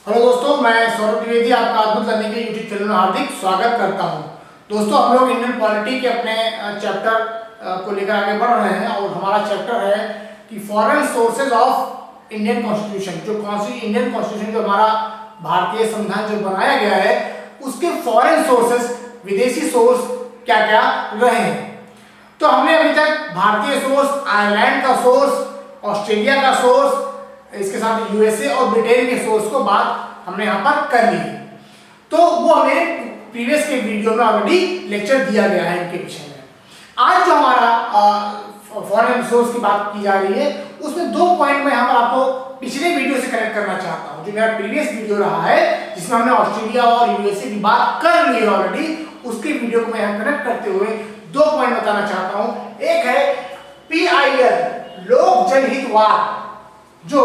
Hello दोस्तों, मैं सौरभ द्विवेदी आपका अद्भुत लर्निंग के यूट्यूब चैनल में हार्दिक स्वागत करता हूं। दोस्तों, हम लोग इंडियन पॉलिटी के अपने चैप्टर को लेकर आगे बढ़ रहे हैं और हमारा चैप्टर है कि foreign sources of Indian constitution. जो इंडियन कॉन्स्टिट्यूशन जो हमारा भारतीय संविधान जो बनाया गया है उसके फॉरेन सोर्सेज, विदेशी सोर्स क्या क्या रहे हैं। तो हमने अभी तक भारतीय सोर्स, आयरलैंड का सोर्स, ऑस्ट्रेलिया का सोर्स, इसके साथ यूएसए और ब्रिटेन के सोर्स को बात हमने यहाँ पर कर ली है। तो वो हमें प्रीवियस के वीडियो में ऑलरेडी लेक्चर दिया गया है इनके विषय में। आज जो हमारा फॉरेन सोर्स की बात की जा रही है उसमें दो पॉइंट मैं यहाँ पर आपको पिछले वीडियो से कनेक्ट करना चाहता हूँ। जो मेरा प्रीवियस वीडियो रहा है जिसमें हमने ऑस्ट्रेलिया और यूएसए की बात कर ली है ऑलरेडी, उसके वीडियो को मैं यहाँ कनेक्ट करते हुए दो पॉइंट बताना चाहता हूँ। एक है PIL, लोक जनहितवाद, जो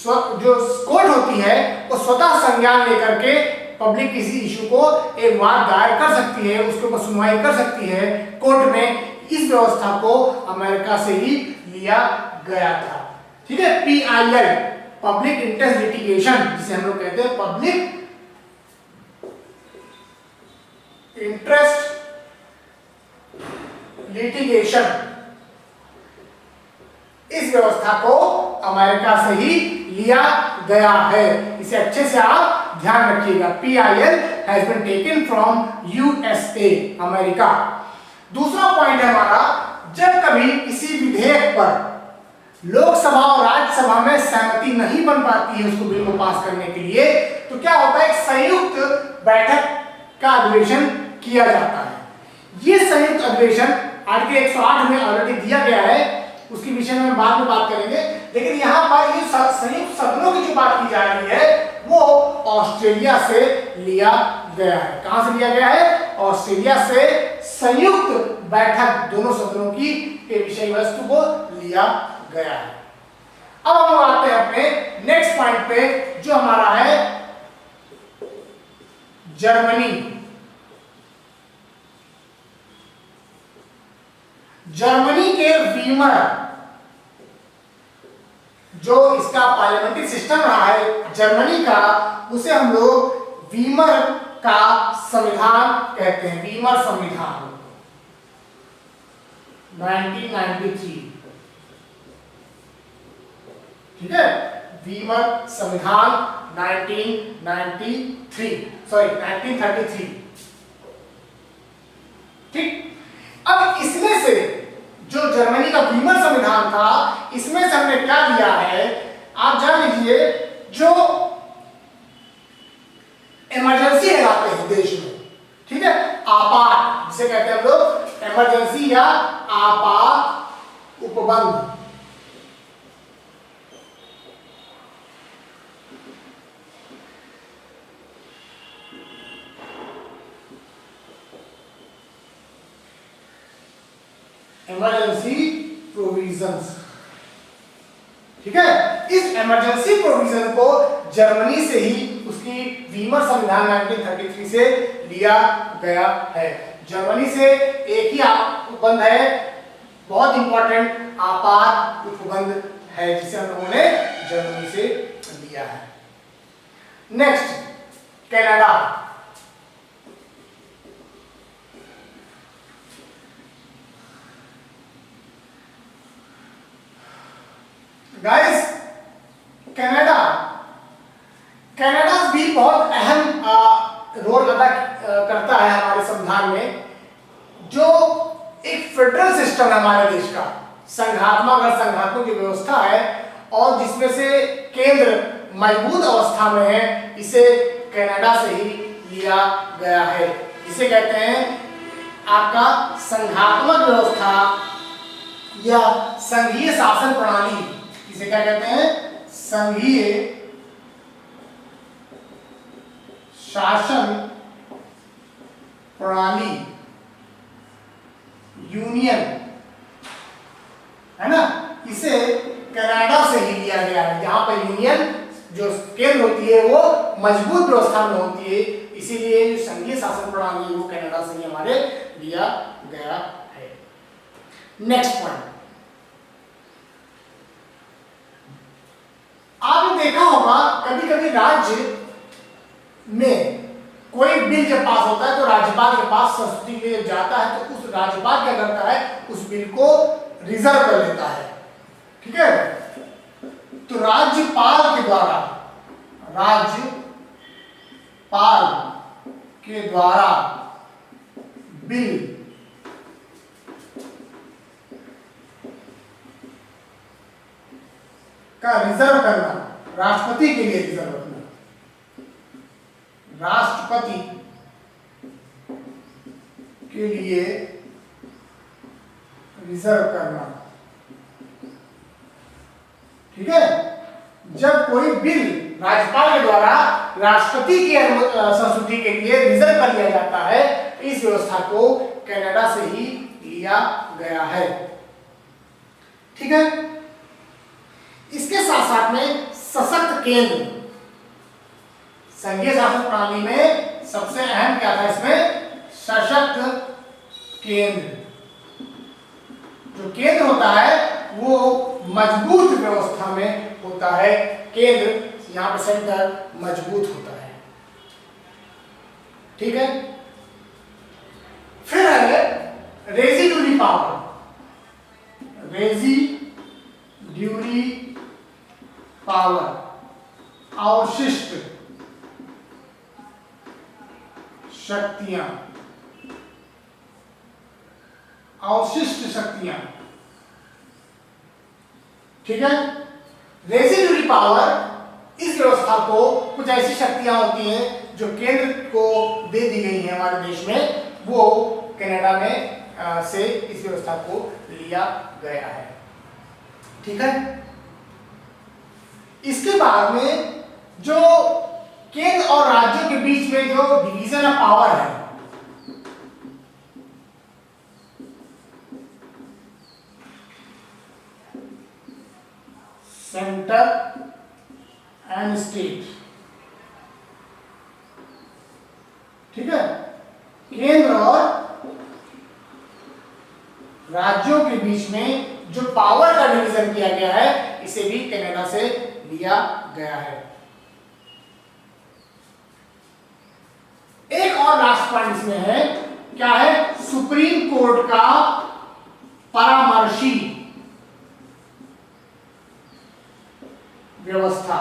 कोर्ट होती है वो स्वतः संज्ञान लेकर के पब्लिक किसी इशू को एक वाद दायर कर सकती है, उसके ऊपर सुनवाई कर सकती है कोर्ट में। इस व्यवस्था को अमेरिका से ही लिया गया था। ठीक है, PIL, पब्लिक इंटरेस्ट लिटिगेशन, जिसे हम लोग कहते हैं पब्लिक इंटरेस्ट लिटिगेशन। इस व्यवस्था को अमेरिका से ही लिया गया है। इसे अच्छे से आप ध्यान रखिएगा। PIL has been taken from USA, America. दूसरा पॉइंट है हमारा, जब कभी किसी विधेयक पर लोकसभा और राज्यसभा में सहमति नहीं बन पाती है उसको बिल को पास करने के लिए, तो क्या होता है, एक संयुक्त बैठक का अधिवेशन किया जाता है। ये संयुक्त अधिवेशन आर्टिकल 108 में ऑलरेडी दिया गया है, उसके विषय में बाद में बात करेंगे। लेकिन यहाँ पर ये संयुक्त सदनों की जो बात की जा रही है वो ऑस्ट्रेलिया से लिया गया है। कहां से लिया गया है? ऑस्ट्रेलिया से संयुक्त बैठक दोनों सदनों की के विषय वस्तु को लिया गया है। अब हम आते हैं अपने नेक्स्ट पॉइंट पे, जो हमारा है जर्मनी। जर्मनी के वीमर, जो इसका पार्लियामेंट्री सिस्टम रहा है जर्मनी का, उसे हम लोग वीमर का संविधान कहते हैं। वीमर संविधान 1993। ठीक है, वीमर संविधान 1933। ठीक, अब इसमें से जो जर्मनी का वीमर संविधान था, इसमें से हमने क्या लिया है आप जान लीजिए। जो इमरजेंसी लगाते हैं देश में, ठीक है, आपात जिसे कहते हैं हम लोग, इमरजेंसी या आपात उपबंध। इमरजेंसी प्रोविजंस, ठीक है, इस इमरजेंसी प्रोविजन को जर्मनी से ही उसकी वीमर संविधान 1933 से लिया गया है। जर्मनी से एक ही उपबंध है, बहुत इंपॉर्टेंट आपात उपबंध है, जिसे हम लोगों ने जर्मनी से लिया है। Next, Canada. गाइस, कनाडा भी बहुत अहम रोल अदा करता है हमारे संविधान में। जो एक फेडरल सिस्टम है हमारे देश का, संघात्मक की व्यवस्था है, और जिसमें से केंद्र मजबूत अवस्था में है, इसे कनाडा से ही लिया गया है। जिसे कहते हैं आपका संघात्मक व्यवस्था या संघीय शासन प्रणाली। इसे क्या कहते हैं? संघीय शासन प्रणाली, यूनियन, है ना। इसे कनाडा से ही लिया गया है, जहां पर यूनियन जो केंद्र होती है वो मजबूत व्यवस्था में होती है, इसीलिए जो संघीय शासन प्रणाली है वो कनाडा से ही हमारे लिया गया है। नेक्स्ट पॉइंट, आपने देखा होगा कभी कभी राज्य में कोई बिल जब पास होता है तो राज्यपाल के पास संस्तुति के लिए जाता है, तो उस राज्यपाल क्या करता है, उस बिल को रिजर्व कर लेता है। ठीक है, तो राज्यपाल के द्वारा बिल का रिजर्व करना, राष्ट्रपति के लिए रिजर्व करना, राष्ट्रपति के लिए रिजर्व करना। ठीक है, जब कोई बिल राज्यपाल के द्वारा राष्ट्रपति की संस्तुति के लिए रिजर्व कर लिया जाता है, इस व्यवस्था को कनाडा से ही लिया गया है। ठीक है, इसके साथ साथ में सशक्त केंद्र, संघीय शासन प्रणाली में सबसे अहम क्या था, इसमें सशक्त केंद्र। जो केंद्र होता है वो मजबूत व्यवस्था में होता है, केंद्र यहां पर सेंटर मजबूत होता है। ठीक है, फिर है रेजिड्यूरी पावर, रेजिड्यूरी पावर, अवशिष्ट शक्तियां, अवशिष्ट शक्तियां। ठीक है, रेजिड्यूरी पावर, इस व्यवस्था को कुछ ऐसी शक्तियां होती हैं जो केंद्र को दे दी गई है हमारे देश में, वो कनाडा में से इस व्यवस्था को लिया गया है। ठीक है, इसके बाद में जो केंद्र और राज्यों के बीच में जो डिवीजन ऑफ पावर है, सेंटर एंड स्टेट। ठीक है, केंद्र और राज्यों के बीच में जो पावर का डिवीजन किया गया है, इसे भी कनाडा से लिया गया है। एक और लास्ट पॉइंट इसमें है, क्या है, सुप्रीम कोर्ट का परामर्शी व्यवस्था।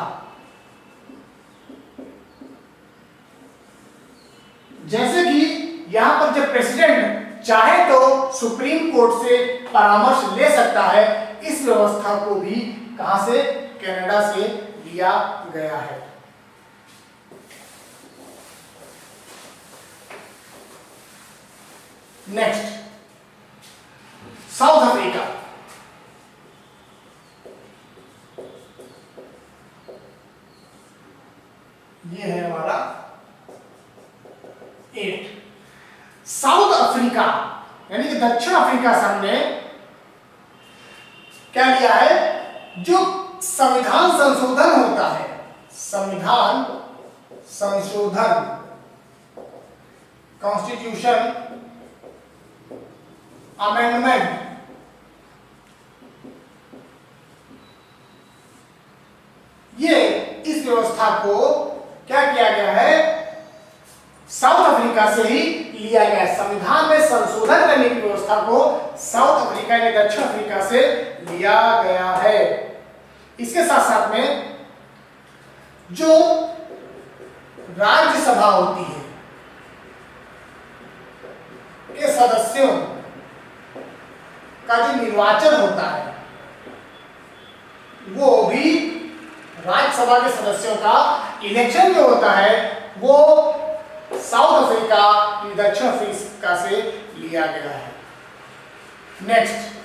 जैसे कि यहां पर जब प्रेसिडेंट चाहे तो सुप्रीम कोर्ट से परामर्श ले सकता है, इस व्यवस्था को भी कहां से, कनाडा से लिया गया है। Next, south Africa. ये है हमारा 8। साउथ अफ्रीका यानी कि दक्षिण अफ्रीका से हमने क्या लिया है, जो संविधान संशोधन होता है, संविधान संशोधन, कॉन्स्टिट्यूशन अमेंडमेंट, ये इस व्यवस्था को क्या किया गया है, साउथ अफ्रीका से ही लिया गया है। संविधान में संशोधन करने की व्यवस्था को साउथ अफ्रीका या दक्षिण अफ्रीका से लिया गया है। इसके साथ साथ में जो राज्यसभा होती है के सदस्यों का जो निर्वाचन होता है, वो भी राज्यसभा के सदस्यों का इलेक्शन जो होता है वो साउथ अफ्रीका दक्षिण अफ्रीका से लिया गया है। नेक्स्ट,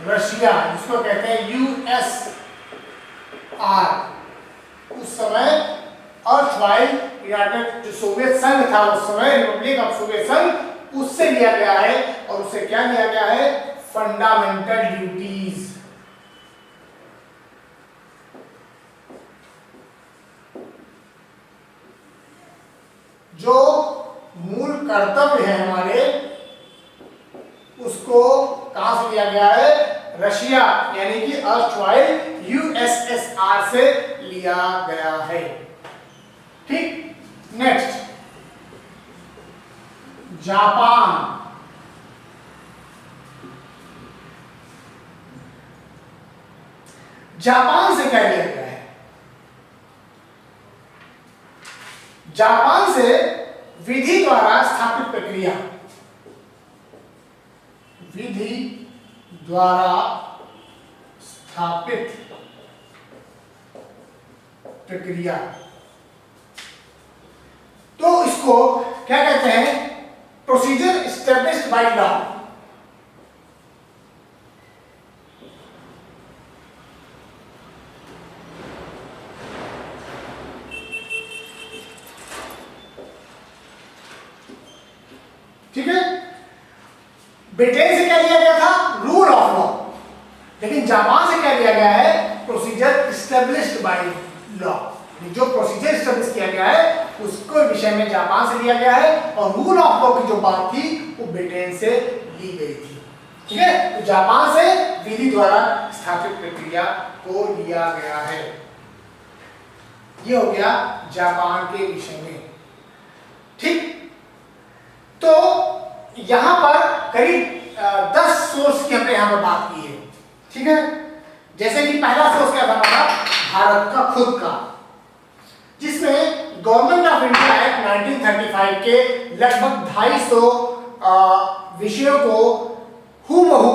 रशिया, जिसको कहते हैं यूएसआर, उस समय अर्धवाइल यूनाइटेड जो सोवियत संघ था उस समय, रिपब्लिक ऑफ सोवियत संघ, उससे लिया गया है। और उससे क्या लिया गया है, फंडामेंटल ड्यूटीज। जो मूल कर्तव्य है हमारे, उसको कहां से लिया गया है, रशिया यानी कि अर्धवाइल यूएसएसआर से लिया गया है। ठीक, नेक्स्ट जापान। जापान से क्या लिया गया है? जापान से विधि द्वारा स्थापित प्रक्रिया, विधि द्वारा स्थापित प्रक्रिया, तो इसको क्या कहते हैं? Procedure established by law. ठीक है, ब्रिटेन से क्या लिया गया था? Rule of law. लेकिन जापान से क्या लिया गया है? Procedure established by law. जो प्रोसीजर एस्टेब्लिश किया गया है उसको विषय में जापान से लिया गया है, और रूल ऑफ लॉ की जो बात थी वो ब्रिटेन से ली गई थी। ठीक है, तो जापान से विधि द्वारा स्थापित प्रक्रिया को लिया गया है। ये हो गया जापान के विषय में। ठीक, तो यहां पर करीब 10 सोर्स की हमने यहां पर बात की है। ठीक है, जैसे कि पहला सोर्स क्या था हमारा? भारत का खुद का, जिसमें गवर्नमेंट ऑफ इंडिया एक्ट 1935 के लगभग 250 विषयों को हूबहू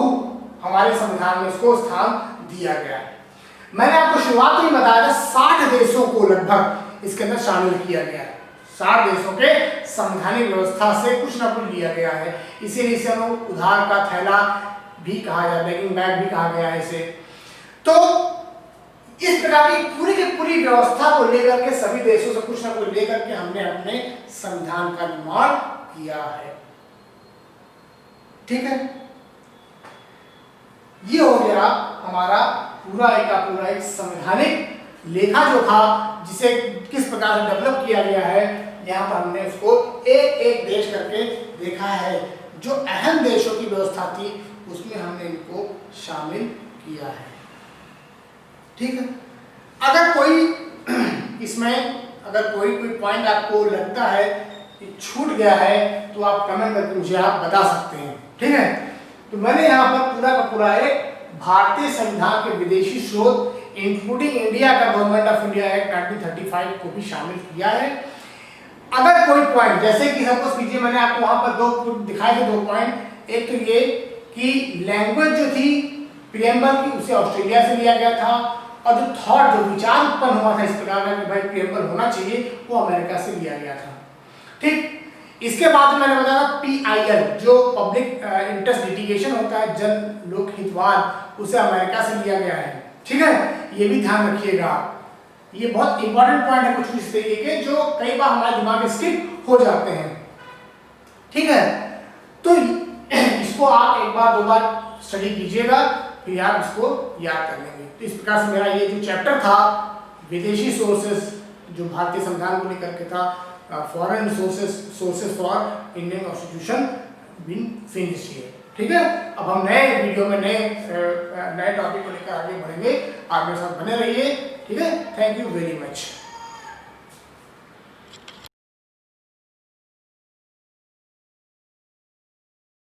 हमारे संविधान में इसको स्थान दिया गया है। मैंने आपको शुरुआत में बताया था 60 देशों को लगभग इसके अंदर शामिल किया गया है। 60 देशों के संवैधानिक व्यवस्था से कुछ ना कुछ लिया गया है, इसीलिए इसे हम उधार का थैला भी कहा जाता है, बैगिंग बैग भी कहा गया है इसे। तो इस प्रकार की पूरी व्यवस्था को लेकर के सभी देशों से कुछ ना कुछ लेकर के हमने अपने संविधान का निर्माण किया है। ठीक है, ये हो गया हमारा पूरा एक संवैधानिक लेखा जो था, जिसे किस प्रकार से डेवलप किया गया है। यहाँ पर हमने उसको एक एक देश करके देखा है। जो अहम देशों की व्यवस्था थी उसमें हमने इनको शामिल किया है। ठीक है, अगर कोई इसमें अगर कोई पॉइंट आपको लगता है कि छूट गया है तो आप कमेंट करके मुझे आप बता सकते हैं। ठीक है, तो मैंने यहाँ पर पूरा का पूरा एक भारतीय संविधान के विदेशी स्रोत इंक्लूडिंग इंडिया का गवर्नमेंट ऑफ इंडिया एक्ट 1935 को भी शामिल किया है। अगर कोई पॉइंट, जैसे कि सपोज कीजिए मैंने आपको वहां पर दो दिखाए थे 2 पॉइंट। एक तो ये कि लैंग्वेज जो थी प्रियम्बल की उसे ऑस्ट्रेलिया से लिया गया था, और जो थॉट जो विचार उत्पन्न हुआ था इस प्रकार का कि भाई प्रियम्बल होना चाहिए, वो अमेरिका से लिया गया था। ठीक, इसके बाद मैंने बताया PIL जो पब्लिक इंटरेस्ट लिटिगेशन होता है, जन लोक हितवाद, उसे अमेरिका से लिया गया है। ठीक है, ये भी ध्यान रखिएगा, ये बहुत इंपॉर्टेंट पॉइंट है कुछ इस तरीके के जो कई बार हमारे दिमाग में स्किप हो जाते हैं। ठीक है, तो इसको आप एक बार 2 बार स्टडी कीजिएगा, फिर आप इसको याद कर लेंगे। तो इस प्रकार से मेरा ये जो चैप्टर था विदेशी सोर्सेस जो भारतीय संविधान को लेकर के था, foreign sources for Indian constitution been finished here. ठीक है, अब हम नए वीडियो में नए टॉपिक को लेकर आगे बढ़ेंगे। आप मेरे साथ बने रहिए। ठीक है, थैंक यू वेरी मच।